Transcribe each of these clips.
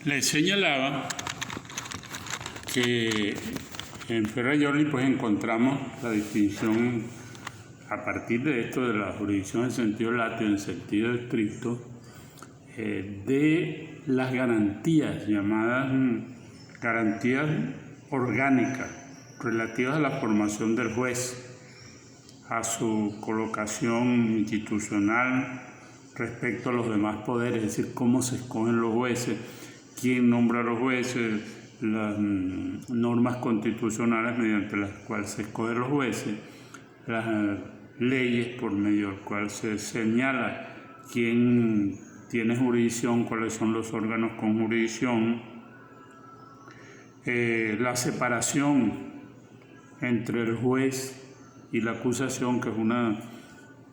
Les señalaba que en Ferrajoli pues encontramos la distinción a partir de esto de la jurisdicción en sentido lato y en sentido estricto de las garantías llamadas garantías orgánicas relativas a la formación del juez, a su colocación institucional respecto a los demás poderes, es decir, cómo se escogen los jueces, quién nombra a los jueces, las normas constitucionales mediante las cuales se escogen los jueces, las leyes por medio del cual se señala quién tiene jurisdicción, cuáles son los órganos con jurisdicción, la separación entre el juez y la acusación, que es una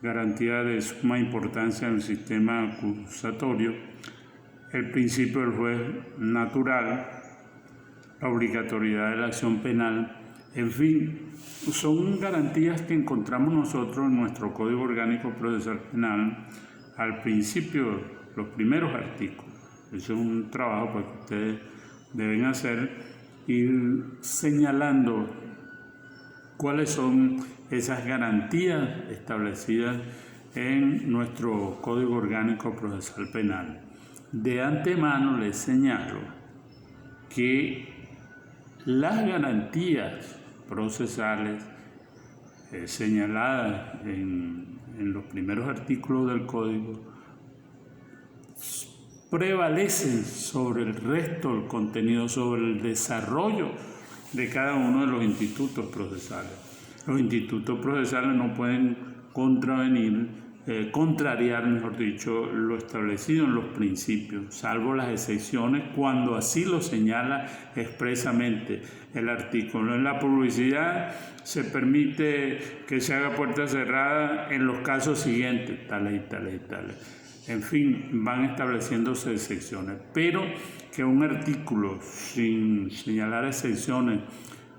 garantía de suma importancia en el sistema acusatorio, el principio del juez natural, la obligatoriedad de la acción penal, en fin, son garantías que encontramos nosotros en nuestro Código Orgánico Procesal Penal al principio, los primeros artículos. Eso es un trabajo pues, que ustedes deben hacer, ir señalando cuáles son esas garantías establecidas en nuestro Código Orgánico Procesal Penal. De antemano les señalo que las garantías procesales señaladas en los primeros artículos del Código prevalecen sobre el resto del contenido, sobre el desarrollo de cada uno de los institutos procesales. Los institutos procesales no pueden contrariar, mejor dicho, lo establecido en los principios, salvo las excepciones cuando así lo señala expresamente el artículo. En la publicidad se permite que se haga puerta cerrada en los casos siguientes, tales y tales y tales. En fin, van estableciéndose excepciones, pero que un artículo sin señalar excepciones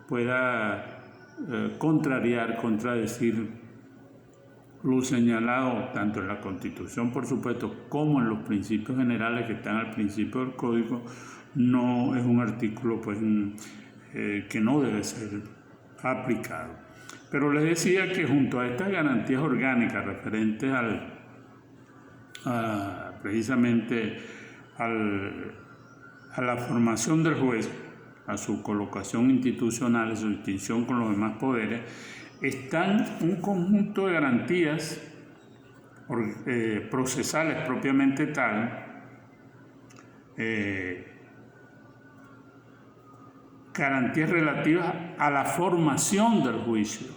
pueda contradecir lo señalado tanto en la Constitución, por supuesto, como en los principios generales que están al principio del Código, no es un artículo pues, que no debe ser aplicado. Pero les decía que junto a estas garantías orgánicas referentes precisamente a la formación del juez, a su colocación institucional, a su distinción con los demás poderes, están un conjunto de garantías procesales propiamente tal, garantías relativas a la formación del juicio,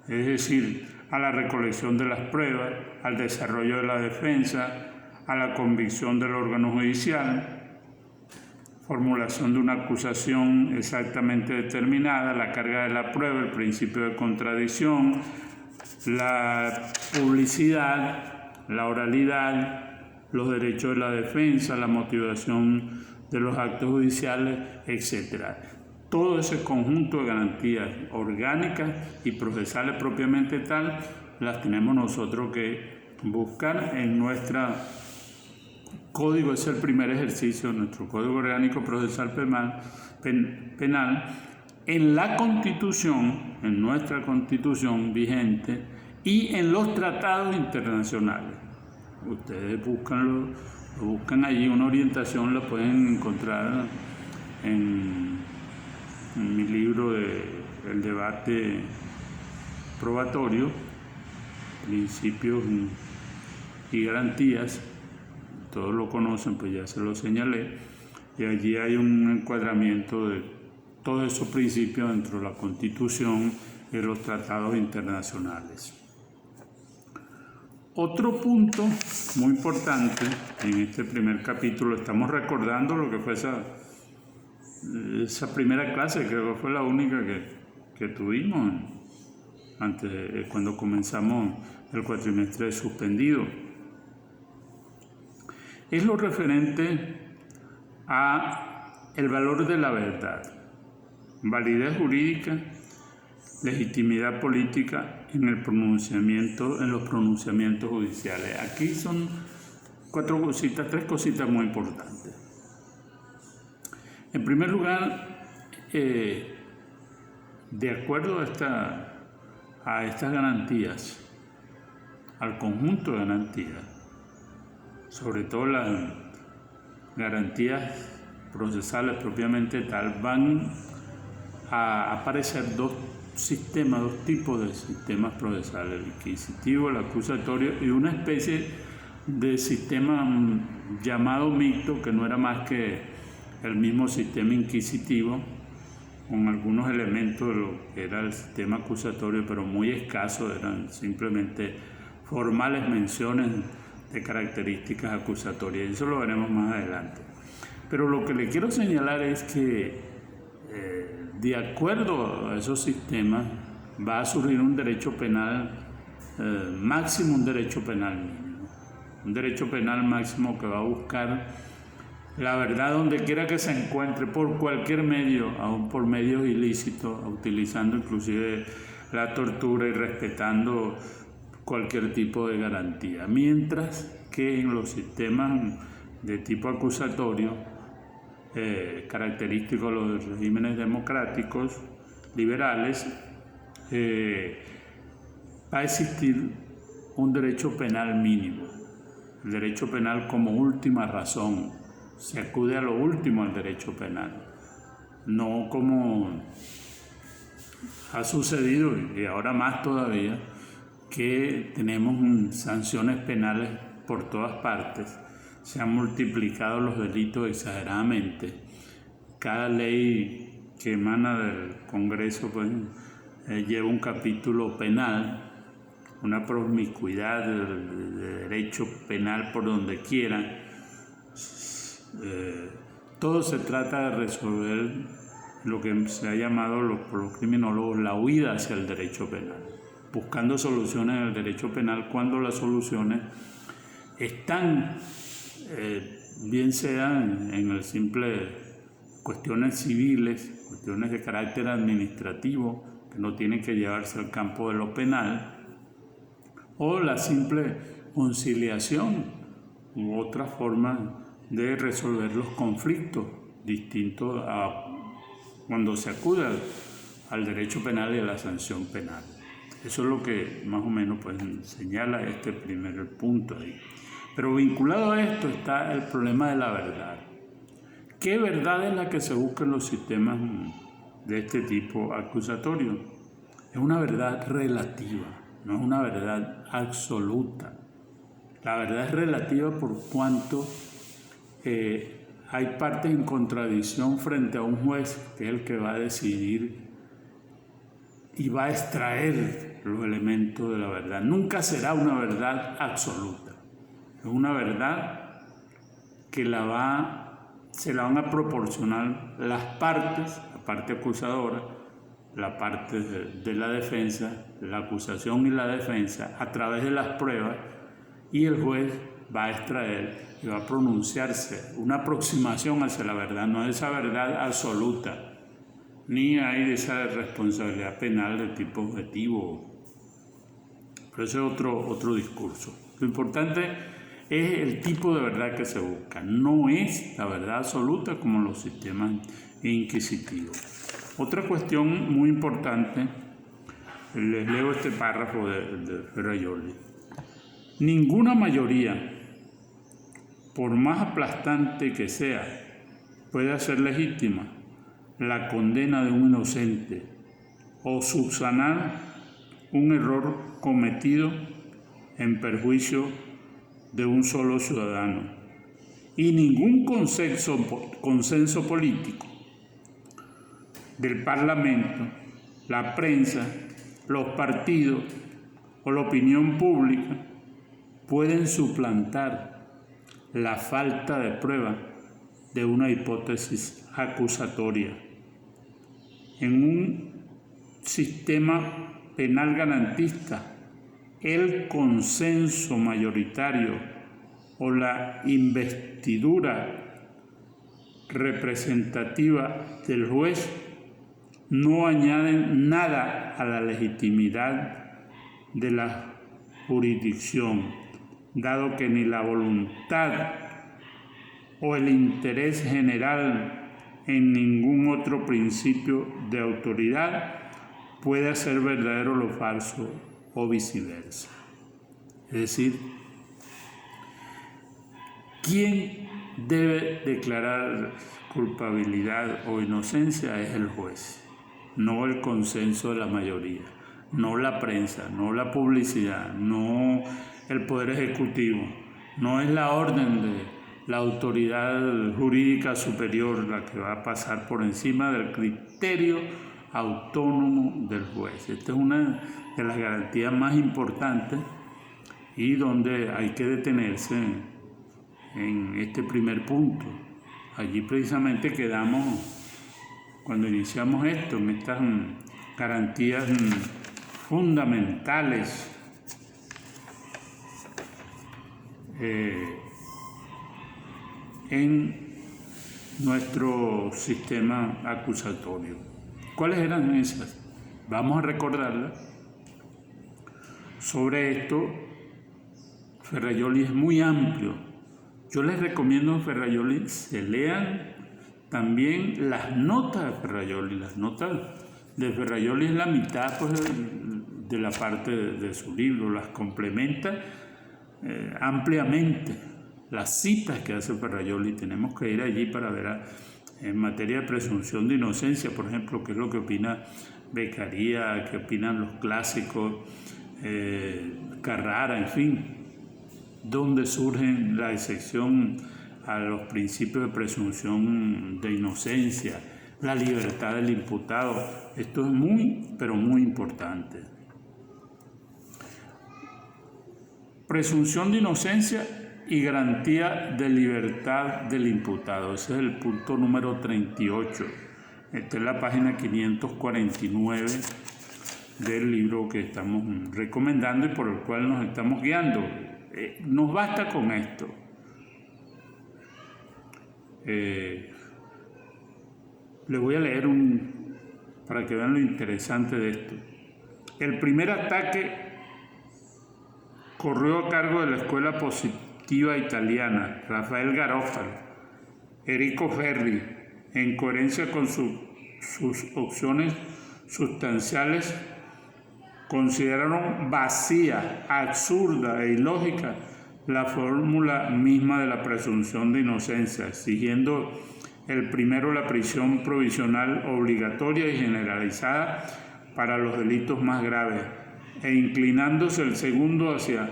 es decir, a la recolección de las pruebas, al desarrollo de la defensa, a la convicción del órgano judicial, formulación de una acusación exactamente determinada, la carga de la prueba, el principio de contradicción, la publicidad, la oralidad, los derechos de la defensa, la motivación de los actos judiciales, etc. Todo ese conjunto de garantías orgánicas y procesales propiamente tal, las tenemos nosotros que buscar en nuestro Código. Es el primer ejercicio de nuestro Código Orgánico Procesal Penal en la Constitución, en nuestra Constitución vigente y en los tratados internacionales. Ustedes buscan allí una orientación, la pueden encontrar en mi libro El debate probatorio, principios y garantías. Todos lo conocen, pues ya se lo señalé, y allí hay un encuadramiento de todos esos principios dentro de la Constitución y los tratados internacionales. Otro punto muy importante en este primer capítulo, estamos recordando lo que fue esa primera clase, creo que fue la única que tuvimos antes, cuando comenzamos el cuatrimestre suspendido. Es lo referente a el valor de la verdad, validez jurídica, legitimidad política en los pronunciamientos judiciales. Aquí son tres cositas muy importantes. En primer lugar, de acuerdo a estas garantías, al conjunto de garantías, sobre todo las garantías procesales propiamente tal, van a aparecer dos tipos de sistemas procesales, el inquisitivo, el acusatorio y una especie de sistema llamado mixto, que no era más que el mismo sistema inquisitivo, con algunos elementos de lo que era el sistema acusatorio, pero muy escasos, eran simplemente formales menciones de características acusatorias. Eso lo veremos más adelante. Pero lo que le quiero señalar es que de acuerdo a esos sistemas va a surgir un derecho penal máximo, un derecho penal mínimo. Un derecho penal máximo que va a buscar la verdad donde quiera que se encuentre, por cualquier medio, aún por medios ilícitos, utilizando inclusive la tortura y respetando cualquier tipo de garantía. Mientras que en los sistemas de tipo acusatorio, característicos de los regímenes democráticos, liberales, va a existir un derecho penal mínimo. El derecho penal como última razón. Se acude a lo último al derecho penal, no como ha sucedido, y ahora más todavía, que tenemos sanciones penales por todas partes. Se han multiplicado los delitos exageradamente. Cada ley que emana del Congreso pues, lleva un capítulo penal, una promiscuidad de derecho penal por donde quiera. Todo se trata de resolver lo que se ha llamado por los criminólogos la huida hacia el derecho penal, buscando soluciones en el derecho penal cuando las soluciones están, bien sean en el simple cuestiones civiles, cuestiones de carácter administrativo que no tienen que llevarse al campo de lo penal, o la simple conciliación u otra forma de resolver los conflictos distintos a cuando se acude al derecho penal y a la sanción penal. Eso es lo que más o menos pues, señala este primer punto ahí. Pero vinculado a esto está el problema de la verdad. ¿Qué verdad es la que se busca en los sistemas de este tipo acusatorio? Es una verdad relativa, no es una verdad absoluta. La verdad es relativa por cuanto hay partes en contradicción frente a un juez que es el que va a decidir y va a extraer los elementos de la verdad. Nunca será una verdad absoluta. Es una verdad que se la van a proporcionar las partes, la parte acusadora, la parte de la defensa, la acusación y la defensa, a través de las pruebas, y el juez va a extraer y va a pronunciarse una aproximación hacia la verdad, no es esa verdad absoluta, ni hay esa responsabilidad penal de tipo objetivo. Pero ese es otro discurso. Lo importante es el tipo de verdad que se busca, no es la verdad absoluta como los sistemas inquisitivos. Otra cuestión muy importante, les leo este párrafo de Ferrajoli. Ninguna mayoría, por más aplastante que sea, puede hacer legítima la condena de un inocente o subsanar un error cometido en perjuicio de un solo ciudadano. Y ningún consenso político del Parlamento, la prensa, los partidos o la opinión pública pueden suplantar la falta de prueba de una hipótesis acusatoria. En un sistema penal garantista, el consenso mayoritario o la investidura representativa del juez no añaden nada a la legitimidad de la jurisdicción, dado que ni la voluntad o el interés general en ningún otro principio de autoridad puede hacer verdadero lo falso o viceversa. Es decir, ¿quién debe declarar culpabilidad o inocencia? Es el juez, no el consenso de la mayoría, no la prensa, no la publicidad, no el Poder Ejecutivo, no es la orden de la autoridad jurídica superior la que va a pasar por encima del criterio autónomo del juez. Esta es una de las garantías más importantes y donde hay que detenerse en este primer punto. Allí precisamente quedamos cuando iniciamos esto, en estas garantías fundamentales en nuestro sistema acusatorio. ¿Cuáles eran esas? Vamos a recordarlas. Sobre esto, Ferrajoli es muy amplio. Yo les recomiendo en Ferrajoli se lean también las notas de Ferrajoli. Las notas de Ferrajoli es la mitad pues, de la parte de su libro, las complementa ampliamente. Las citas que hace Ferrajoli, tenemos que ir allí para ver en materia de presunción de inocencia, por ejemplo, qué es lo que opina Beccaria, qué opinan los clásicos, Carrara, en fin, donde surge la excepción a los principios de presunción de inocencia, la libertad del imputado. Esto es muy, pero muy importante. Presunción de inocencia y garantía de libertad del imputado. Ese es el punto número 38. Esta es la página 549 del libro que estamos recomendando y por el cual nos estamos guiando. Nos basta con esto. Le voy a leer para que vean lo interesante de esto. El primer ataque corrió a cargo de la Escuela Positiva Italiana, Rafael Garofalo, Enrico Ferri, en coherencia con sus opciones sustanciales, consideraron vacía, absurda e ilógica la fórmula misma de la presunción de inocencia, exigiendo el primero la prisión provisional obligatoria y generalizada para los delitos más graves, e inclinándose el segundo hacia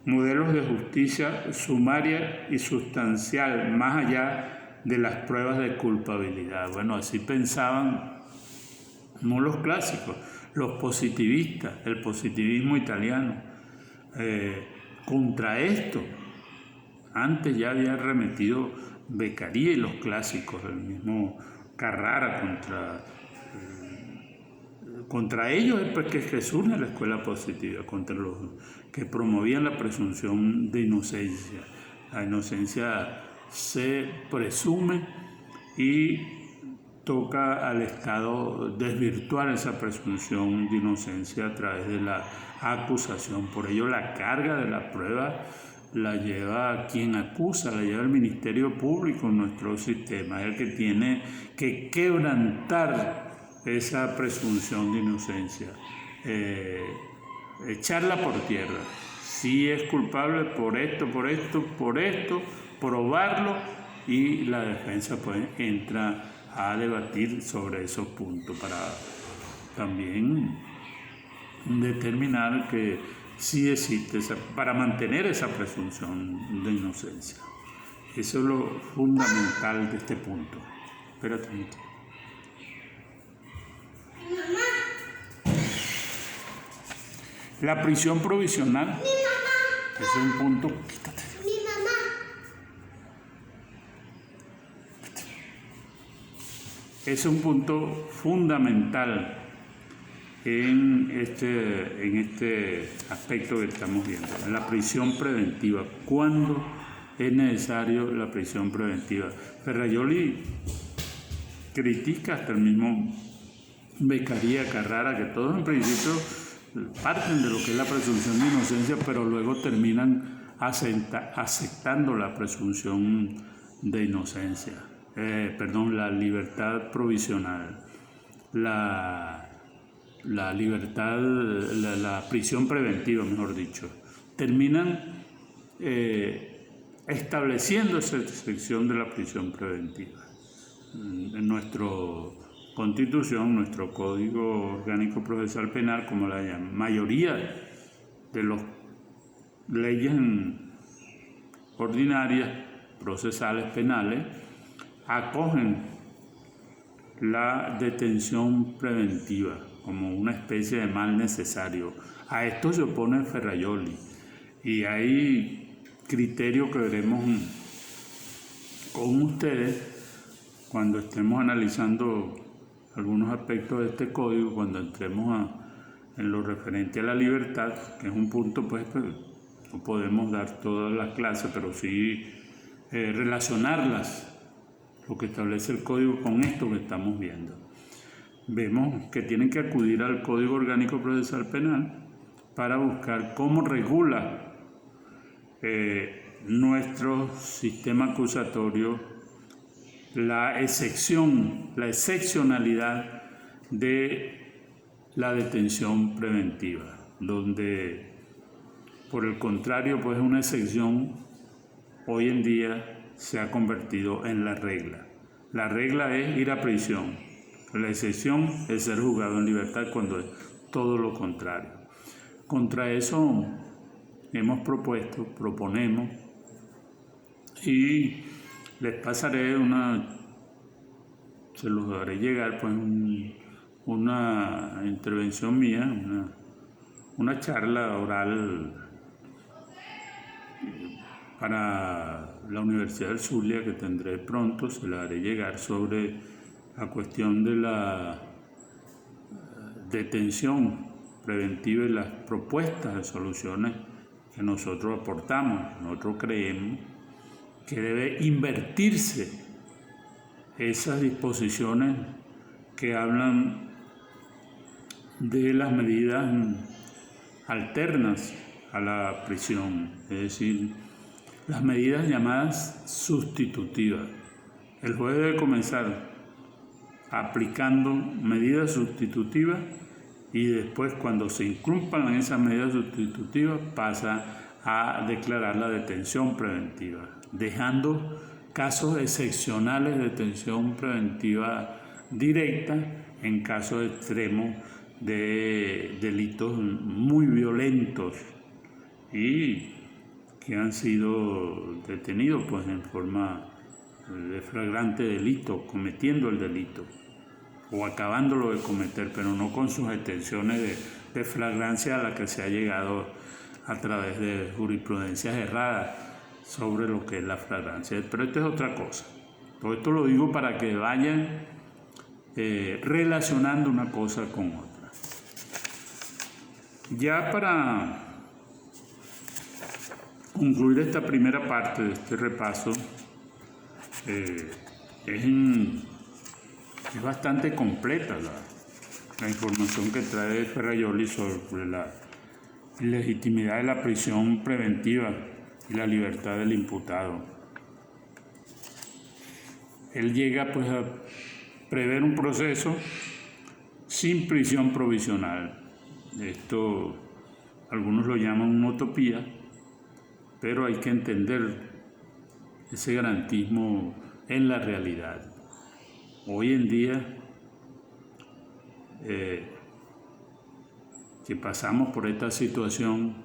modelos de justicia sumaria y sustancial, más allá de las pruebas de culpabilidad. Bueno, así pensaban no los clásicos, los positivistas, el positivismo italiano. Contra esto, antes ya había arremetido Beccaria y los clásicos, el mismo Carrara contra ellos es que surge la escuela positiva, contra los que promovían la presunción de inocencia. La inocencia se presume y toca al Estado desvirtuar esa presunción de inocencia a través de la acusación. Por ello la carga de la prueba la lleva quien acusa, la lleva el Ministerio Público en nuestro sistema, es el que tiene que quebrantar esa presunción de inocencia, echarla por tierra. Si es culpable por esto, probarlo, y la defensa pues entra a debatir sobre esos puntos para también determinar que sí existe para mantener esa presunción de inocencia. Eso es lo fundamental de este punto. Espérate un momento. La prisión provisional es un punto. Quítate. Es un punto fundamental en este aspecto que estamos viendo, la prisión preventiva. ¿Cuándo es necesario la prisión preventiva? Ferrajoli critica hasta el mismo Beccaria, Carrara, que todos en principio parten de lo que es la presunción de inocencia, pero luego terminan aceptando la presunción de inocencia. la libertad provisional, la libertad, la prisión preventiva, mejor dicho, terminan estableciendo esa excepción de la prisión preventiva. En nuestra Constitución, nuestro Código Orgánico Procesal Penal, como la mayoría de las leyes ordinarias, procesales, penales, acogen la detención preventiva como una especie de mal necesario. A esto se opone Ferrajoli y hay criterios que veremos con ustedes cuando estemos analizando algunos aspectos de este código, cuando entremos en lo referente a la libertad, que es un punto pues que no podemos dar todas las clases, pero sí relacionarlas, lo que establece el código con esto que estamos viendo. Vemos que tienen que acudir al Código Orgánico Procesal Penal para buscar cómo regula nuestro sistema acusatorio la excepcionalidad de la detención preventiva, donde por el contrario pues una excepción hoy en día se ha convertido en la regla. La regla es ir a prisión, la excepción es ser juzgado en libertad cuando es todo lo contrario. Contra eso proponemos y les pasaré se los haré llegar pues una intervención mía, una charla oral para la Universidad del Zulia que tendré pronto, se la haré llegar sobre la cuestión de la detención preventiva y las propuestas de soluciones que nosotros aportamos. Nosotros creemos que debe invertirse esas disposiciones que hablan de las medidas alternas a la prisión, es decir, las medidas llamadas sustitutivas. El juez debe comenzar aplicando medidas sustitutivas y después, cuando se incumplan esas medidas sustitutivas, pasa a declarar la detención preventiva, dejando casos excepcionales de detención preventiva directa en casos extremos de delitos muy violentos y que han sido detenidos pues en forma de flagrante delito, cometiendo el delito o acabándolo de cometer, pero no con sus extensiones de flagrancia a la que se ha llegado a través de jurisprudencias erradas sobre lo que es la flagrancia. Pero esto es otra cosa. Todo esto lo digo para que vayan relacionando una cosa con otra. Ya para concluir esta primera parte de este repaso, es bastante completa la información que trae Ferrajoli sobre la ilegitimidad de la prisión preventiva y la libertad del imputado. Él llega pues a prever un proceso sin prisión provisional. Esto algunos lo llaman una utopía, pero hay que entender ese garantismo en la realidad. Hoy en día que pasamos por esta situación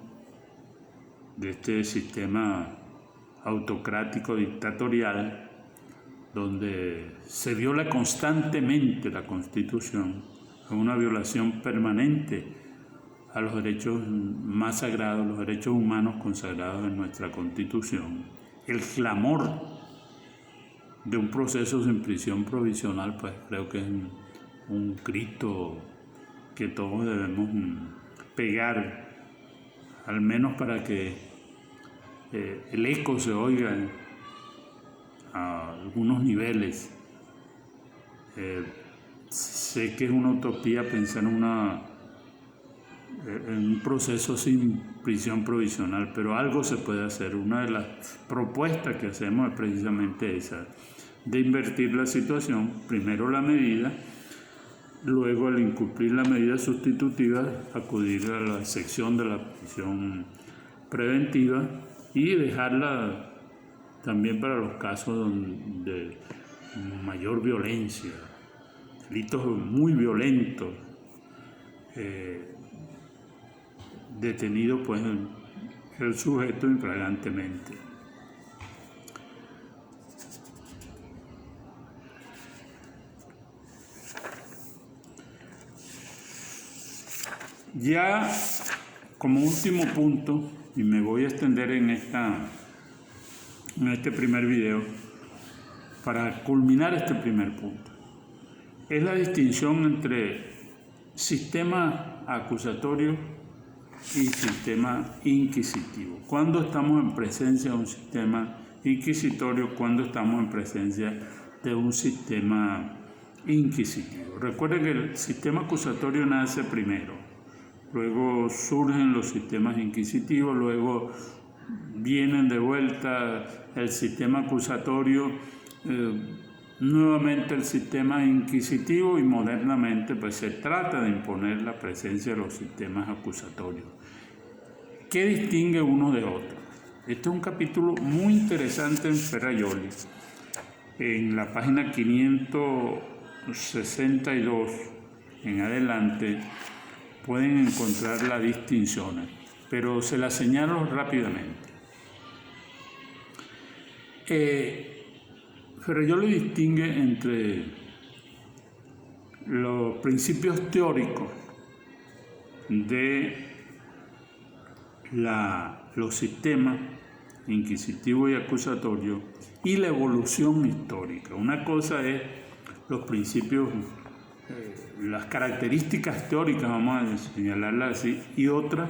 de este sistema autocrático dictatorial, donde se viola constantemente la Constitución, es una violación permanente a los derechos más sagrados, los derechos humanos consagrados en nuestra Constitución. El clamor de un proceso sin prisión provisional, pues creo que es un grito que todos debemos pegar, al menos para que el eco se oiga a algunos niveles. Sé que es una utopía pensar en un proceso sin prisión provisional, pero algo se puede hacer. Una de las propuestas que hacemos es precisamente esa, de invertir la situación, primero la medida, luego al incumplir la medida sustitutiva, acudir a la sección de la prisión preventiva y dejarla también para los casos de mayor violencia, delitos muy violentos, detenido pues el sujeto infragantemente. Ya como último punto, y me voy a extender en este primer video, para culminar este primer punto, es la distinción entre sistema acusatorio y sistema inquisitivo. ¿Cuándo estamos en presencia de un sistema inquisitorio? ¿Cuándo estamos en presencia de un sistema inquisitivo? Recuerden que el sistema acusatorio nace primero, luego surgen los sistemas inquisitivos, luego vienen de vuelta el sistema acusatorio, nuevamente el sistema inquisitivo, y modernamente pues se trata de imponer la presencia de los sistemas acusatorios. ¿Qué distingue uno de otro? Este es un capítulo muy interesante en Ferrajoli. En la página 562 en adelante pueden encontrar las distinciones, pero se las señalo rápidamente. Ferrajoli distingue entre los principios teóricos de los sistemas inquisitivo y acusatorio y la evolución histórica. Una cosa es los principios, las características teóricas, vamos a señalarlas así, y otra,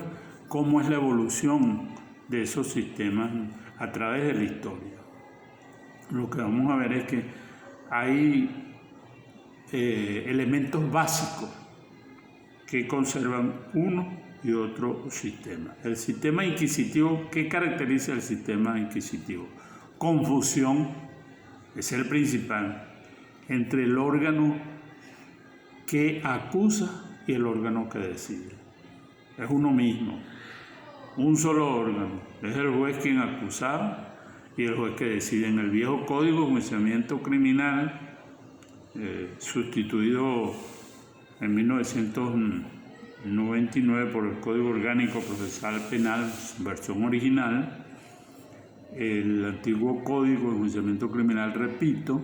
cómo es la evolución de esos sistemas a través de la historia. Lo que vamos a ver es que hay elementos básicos que conservan uno y otro sistema. El sistema inquisitivo, ¿qué caracteriza el sistema inquisitivo? Confusión, es el principal, entre el órgano que acusa y el órgano que decide. Es uno mismo, un solo órgano. Es el juez quien acusaba y el juez que decide. En el viejo Código de Enjuiciamiento Criminal, sustituido en 1999 por el Código Orgánico Procesal Penal, versión original, el antiguo Código de Enjuiciamiento Criminal, repito,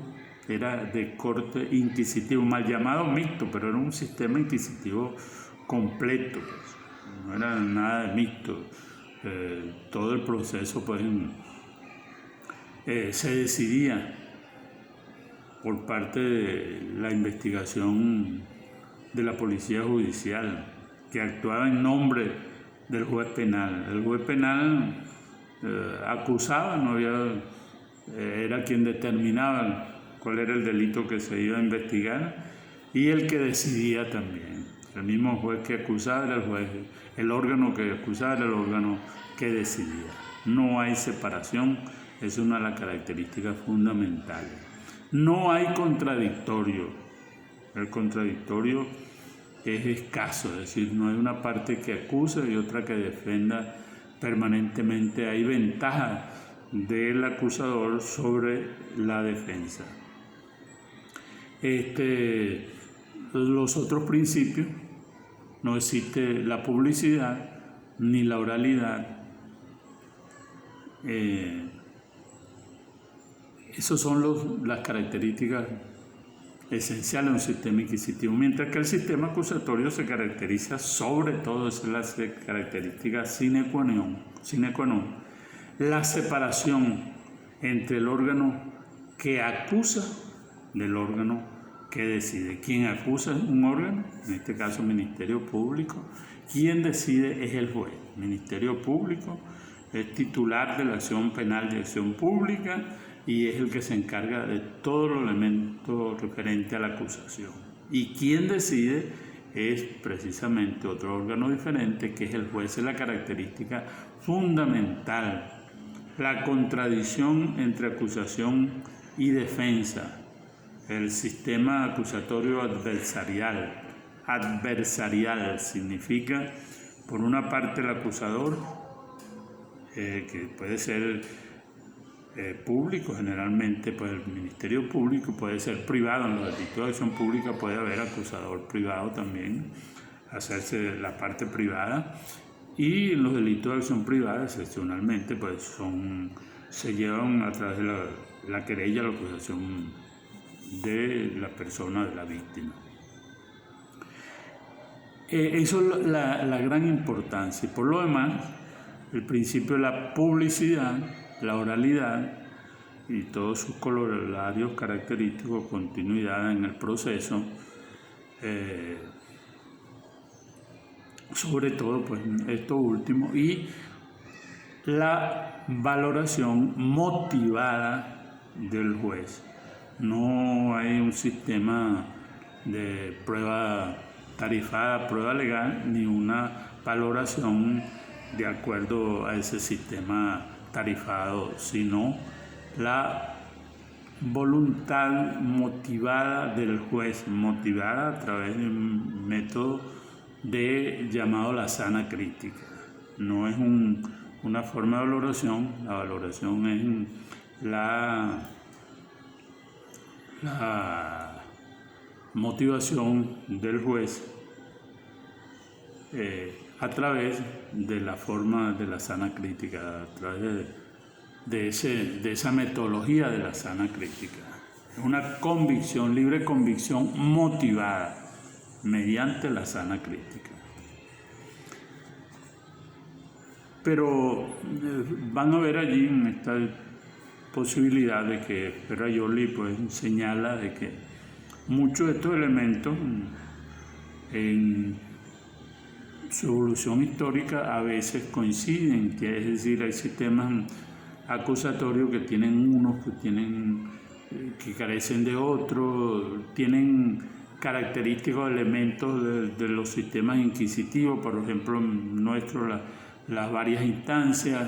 era de corte inquisitivo, mal llamado mixto, pero era un sistema inquisitivo completo, no era nada de mixto. Todo el proceso pues, se decidía por parte de la investigación de la policía judicial, que actuaba en nombre del juez penal. El juez penal acusaba, era quien determinaba cuál era el delito que se iba a investigar, y el que decidía también. El mismo juez que acusaba era el órgano que acusaba era el órgano que decidía. No hay separación, es una de las características fundamentales. No hay contradictorio. El contradictorio es escaso, es decir, no hay una parte que acusa y otra que defenda permanentemente. Hay ventaja del acusador sobre la defensa. Los otros principios, no existe la publicidad ni la oralidad. Esas son las características esenciales de un sistema inquisitivo, mientras que el sistema acusatorio se caracteriza sobre todo, es la característica sine qua non, la separación entre el órgano que acusa del órgano que decide. Quien acusa es un órgano, en este caso Ministerio Público. Quien decide es el juez. Ministerio Público es titular de la acción penal de acción pública y es el que se encarga de todos los elementos referentes a la acusación. Y quien decide es precisamente otro órgano diferente, que es el juez. Es la característica fundamental. La contradicción entre acusación y defensa. El sistema acusatorio adversarial. Adversarial significa, por una parte, el acusador, que puede ser público, generalmente pues el Ministerio Público, puede ser privado. En los delitos de acción pública puede haber acusador privado también, hacerse la parte privada, y los delitos de acción privada excepcionalmente pues se llevan a través de la querella, la acusación de la persona, de la víctima. Eso es la gran importancia. Y por lo demás, el principio de la publicidad, la oralidad y todos sus corolarios característicos, continuidad en el proceso, sobre todo pues esto último, y la valoración motivada del juez. No hay un sistema de prueba tarifada, prueba legal, ni una valoración de acuerdo a ese sistema tarifado, sino la voluntad motivada del juez, motivada a través de un método llamado la sana crítica. No es una forma de valoración, la valoración es la motivación del juez a través de la forma de la sana crítica, a través de esa metodología de la sana crítica. Es una convicción, libre convicción motivada mediante la sana crítica. Pero van a ver allí en esta posibilidad de que Ferrajoli pues señala de que muchos de estos elementos en su evolución histórica a veces coinciden, que es decir, hay sistemas acusatorios que tienen unos, que carecen de otros, tienen característicos, elementos de los sistemas inquisitivos, por ejemplo, nuestros, las varias instancias,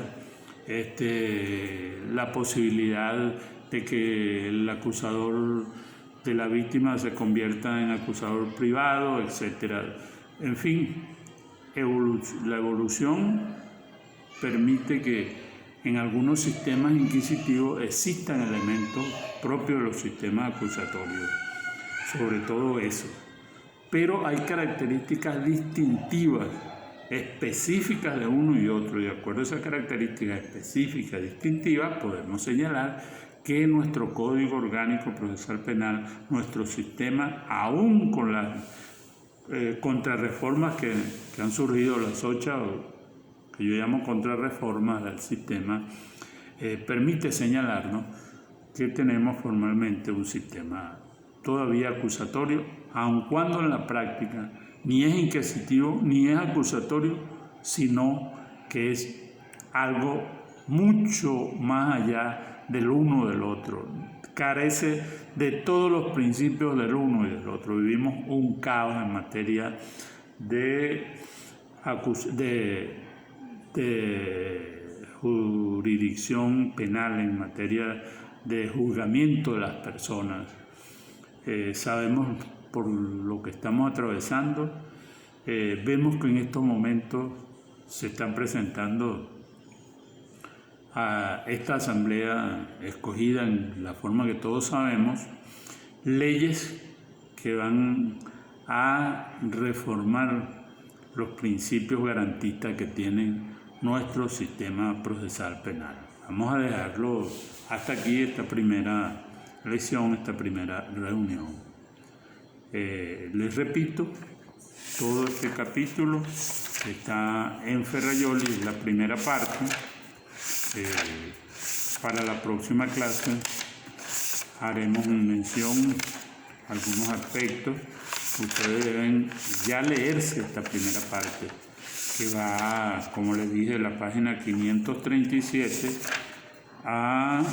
la posibilidad de que el acusador de la víctima se convierta en acusador privado, etc. En fin, la evolución permite que en algunos sistemas inquisitivos existan elementos propios de los sistemas acusatorios, sobre todo eso. Pero hay características distintivas, específicas de uno y otro, y de acuerdo a esas características específicas, distintivas, podemos señalar que nuestro Código Orgánico Procesal Penal, nuestro sistema, aún con las contrarreformas que han surgido, las 8 que yo llamo contrarreformas del sistema, permite señalarnos que tenemos formalmente un sistema todavía acusatorio, aun cuando en la práctica ni es inquisitivo ni es acusatorio, sino que es algo mucho más allá del uno del otro. Carece de todos los principios del uno y del otro. Vivimos un caos en materia de jurisdicción penal, en materia de juzgamiento de las personas. Sabemos por lo que estamos atravesando, vemos que en estos momentos se están presentando a esta asamblea escogida en la forma que todos sabemos, leyes que van a reformar los principios garantistas que tienen nuestro sistema procesal penal. Vamos a dejarlo hasta aquí, esta primera lección, esta primera reunión. Les repito, todo este capítulo está en Ferrajoli, la primera parte. Para la próxima clase haremos mención a algunos aspectos. Ustedes deben ya leerse esta primera parte, que va, como les dije, de la página 537 a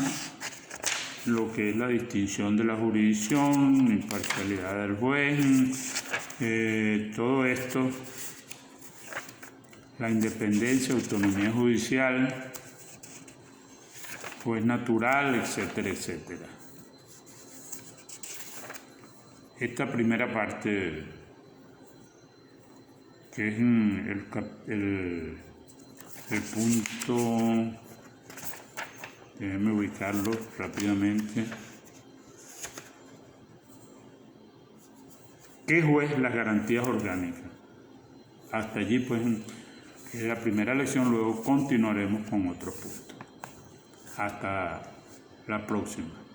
lo que es la distinción de la jurisdicción, imparcialidad del juez, todo esto, la independencia, autonomía judicial, juez natural, etcétera, etcétera. esta primera parte, que es el punto, déjenme ubicarlo rápidamente. ¿Qué es las garantías orgánicas? Hasta allí, pues, es la primera lección, luego continuaremos con otros puntos. Hasta la próxima.